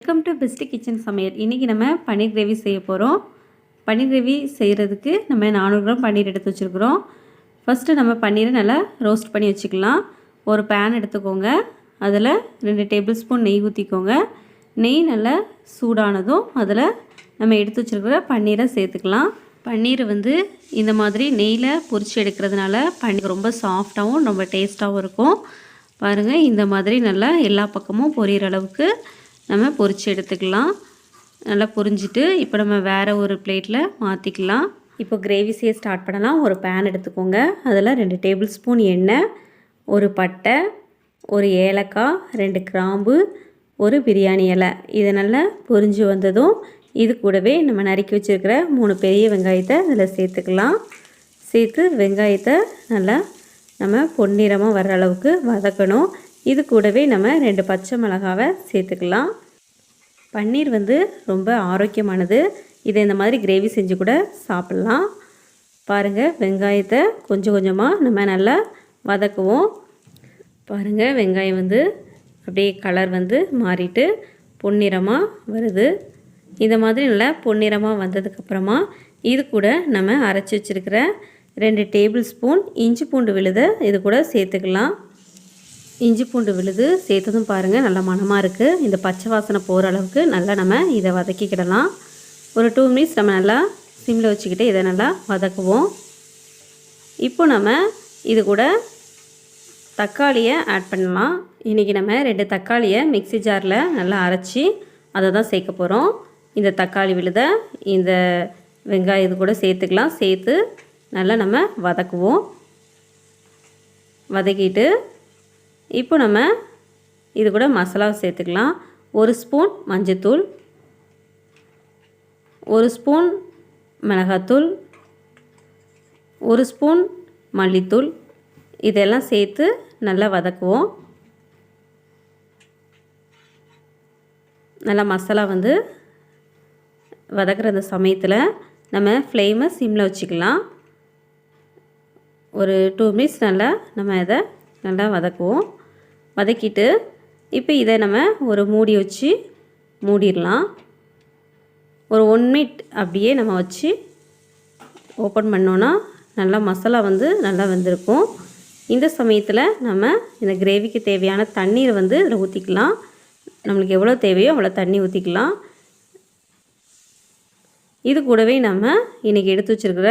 Welcome to best kitchen சமையல். இன்றைக்கி நம்ம பன்னீர் கிரேவி செய்ய போகிறோம். பன்னீர் கிரேவி செய்கிறதுக்கு நம்ம 400 கிராம் பன்னீர் எடுத்து வச்சுருக்குறோம். ஃபஸ்ட்டு நம்ம பன்னீரை நல்லா ரோஸ்ட் பண்ணி வச்சுக்கலாம். ஒரு பேன் எடுத்துக்கோங்க. அதில் 2 டேபிள் ஸ்பூன் நெய் ஊற்றிக்கோங்க. நெய் நல்லா சூடானதும் அதில் நம்ம எடுத்து வச்சுருக்கிற பன்னீரை சேர்த்துக்கலாம். பன்னீர் இந்த மாதிரி நெய்யில் பொரித்து எடுக்கிறதுனால பன்னீர் ரொம்ப சாஃப்டாகவும் ரொம்ப டேஸ்ட்டாகவும் இருக்கும். பாருங்கள், இந்த மாதிரி நல்லா எல்லா பக்கமும் பொரியிற அளவுக்கு நம்ம பொரித்து எடுத்துக்கலாம். நல்லா பொரிஞ்சிட்டு இப்போ நம்ம வேறு ஒரு பிளேட்டில் மாற்றிக்கலாம். இப்போ கிரேவி செய்ய ஸ்டார்ட் பண்ணலாம். ஒரு பேன் எடுத்துக்கோங்க. அதில் 2 டேபிள் ஸ்பூன் எண்ணெய், ஒரு பட்டை, ஒரு ஏலக்காய், 2 கிராம்பு, ஒரு பிரியாணி இலை. இதை நல்லா பொரிஞ்சு வந்ததும் இது கூடவே நம்ம நறுக்கி வச்சுருக்கிற 3 பெரிய வெங்காயத்தை அதில் சேர்த்துக்கலாம். சேர்த்து வெங்காயத்தை நல்லா நம்ம பொன்னிறமாக வர்ற அளவுக்கு வதக்கணும். இது கூடவே நம்ம 2 பச்சை மிளகாவை சேர்த்துக்கலாம். பன்னீர் ரொம்ப ஆரோக்கியமானது. இதை இந்த மாதிரி கிரேவி செஞ்சு கூட சாப்பிட்லாம். பாருங்கள், வெங்காயத்தை கொஞ்சம் கொஞ்சமாக நம்ம நல்லா வதக்குவோம். பாருங்கள், வெங்காயம் அப்படியே கலர் மாறிட்டு பொன்னிறமாக வருது. இந்த மாதிரி நல்லா பொன்னிறமாக வந்ததுக்கப்புறமா இது கூட நம்ம அரைச்சி வச்சுருக்கிற 2 டேபிள் ஸ்பூன் இஞ்சி பூண்டு விழுதை இது கூட சேர்த்துக்கலாம். இஞ்சி பூண்டு விழுது சேர்த்ததும் பாருங்கள் நல்லா மணமாக இருக்குது. இந்த பச்சை வாசனை போகிற அளவுக்கு நல்லா நம்ம இதை வதக்கிக்கிடலாம். ஒரு 2 மினிட்ஸ் நம்ம நல்லா சிம்மில் வச்சுக்கிட்டு இதை நல்லா வதக்குவோம். இப்போ நம்ம இது கூட தக்காளியை ஆட் பண்ணலாம். இன்றைக்கி நம்ம 2 தக்காளியை மிக்ஸி ஜாரில் நல்லா அரைச்சி அதை தான் சேர்க்க போகிறோம். இந்த தக்காளி விழுதை இந்த வெங்காயம் இது கூட சேர்த்துக்கலாம். சேர்த்து நல்லா நம்ம வதக்குவோம். வதக்கிட்டு இப்போ நம்ம இது கூட மசாலாவை சேர்த்துக்கலாம். 1 ஸ்பூன் மஞ்சத்தூள், 1 ஸ்பூன் மிளகாத்தூள், 1 ஸ்பூன் மல்லித்தூள், இதெல்லாம் சேர்த்து நல்லா வதக்குவோம். நல்லா மசாலா வதக்குற அந்த சமயத்தில் நம்ம ஃப்ளேமை சிம்மில் வச்சுக்கலாம். ஒரு 2 மினிட்ஸ் நல்லா நம்ம இதை நல்லா வதக்குவோம். வதக்கிட்டு இப்போ இதை நம்ம ஒரு மூடி வச்சு மூடிடலாம். ஒரு 1 மினிட் அப்படியே நம்ம வச்சு ஓப்பன் பண்ணோன்னா நல்லா மசாலா நல்லா வெந்திருக்கும். இந்த சமயத்தில் நம்ம இந்த கிரேவிக்கு தேவையான தண்ணீரை இதில் ஊற்றிக்கலாம். நம்மளுக்கு எவ்வளோ தேவையோ அவ்வளோ தண்ணி ஊற்றிக்கலாம். இது கூடவே நம்ம இன்றைக்கி எடுத்து வச்சுருக்கிற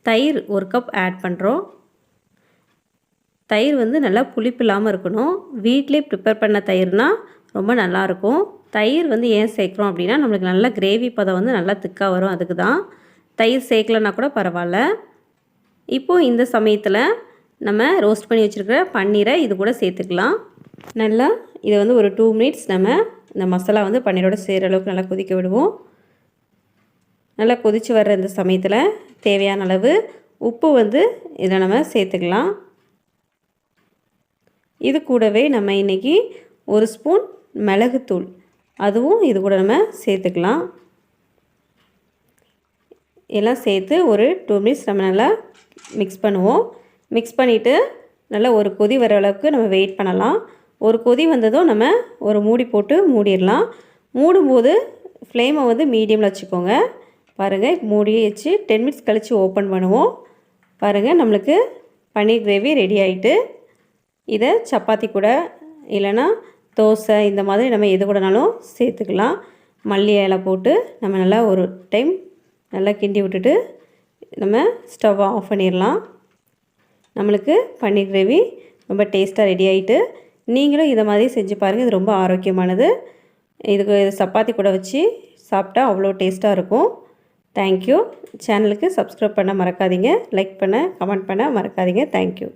தயிர் 1 கப் ஆட் பண்ணுறோம். தயிர் நல்லா புளிப்பு இல்லாமல் இருக்கணும். வீட்டிலே ப்ரிப்பேர் பண்ண தயிர்னால் ரொம்ப நல்லாயிருக்கும். தயிர் ஏன் சேர்க்குறோம் அப்படின்னா நம்மளுக்கு நல்லா கிரேவி பதம் நல்லா திக்காக வரும். அதுக்கு தான். தயிர் சேர்க்கலன்னா கூட பரவாயில்ல. இப்போது இந்த சமயத்தில் நம்ம ரோஸ்ட் பண்ணி வச்சுருக்கிற பன்னீரை இது கூட சேர்த்துக்கலாம். நல்லா இதை ஒரு 2 மினிட்ஸ் நம்ம இந்த மசாலா பன்னீரோட சேர்கிற அளவுக்கு நல்லா கொதிக்க விடுவோம். நல்லா கொதித்து வர்ற இந்த சமயத்தில் தேவையான அளவு உப்பு இதில் நம்ம சேர்த்துக்கலாம். இது கூடவே நம்ம இன்றைக்கி 1 ஸ்பூன் மிளகுத்தூள் அதுவும் இது கூட நம்ம சேர்த்துக்கலாம். எல்லாம் சேர்த்து ஒரு 2 மினிட்ஸ் நம்ம நல்லா மிக்ஸ் பண்ணுவோம். மிக்ஸ் பண்ணிவிட்டு நல்லா ஒரு கொதி வர அளவுக்கு நம்ம வெயிட் பண்ணலாம். ஒரு கொதி வந்ததும் நம்ம ஒரு மூடி போட்டு மூடிடலாம். மூடும்போது ஃப்ளேமை மீடியமில் வச்சுக்கோங்க. பாருங்கள், மூடியே வச்சு 10 மினிட்ஸ் கழித்து ஓப்பன் பண்ணுவோம். பாருங்கள், நம்மளுக்கு பன்னீர் கிரேவி ரெடி ஆகிட்டு. இதை சப்பாத்தி கூட இல்லைன்னா தோசை இந்த மாதிரி நம்ம எது கூடனாலும் சேர்த்துக்கலாம். மல்லி இலை போட்டு நம்ம நல்லா ஒரு டைம் நல்லா கிண்டி விட்டுட்டு நம்ம ஸ்டவ்வை ஆஃப் பண்ணிடலாம். நம்மளுக்கு பன்னீர் கிரேவி ரொம்ப டேஸ்ட்டாக ரெடி ஆகிட்டு. நீங்களும் இதை மாதிரி செஞ்சு பாருங்கள். இது ரொம்ப ஆரோக்கியமானது. இதுக்கு சப்பாத்தி கூட வச்சு சாப்பிட்டா அவ்வளோ டேஸ்ட்டாக இருக்கும். தேங்க்யூ. சேனலுக்கு சப்ஸ்கிரைப் பண்ண மறக்காதீங்க. லைக் பண்ண, கமெண்ட் பண்ண மறக்காதீங்க. தேங்க்யூ.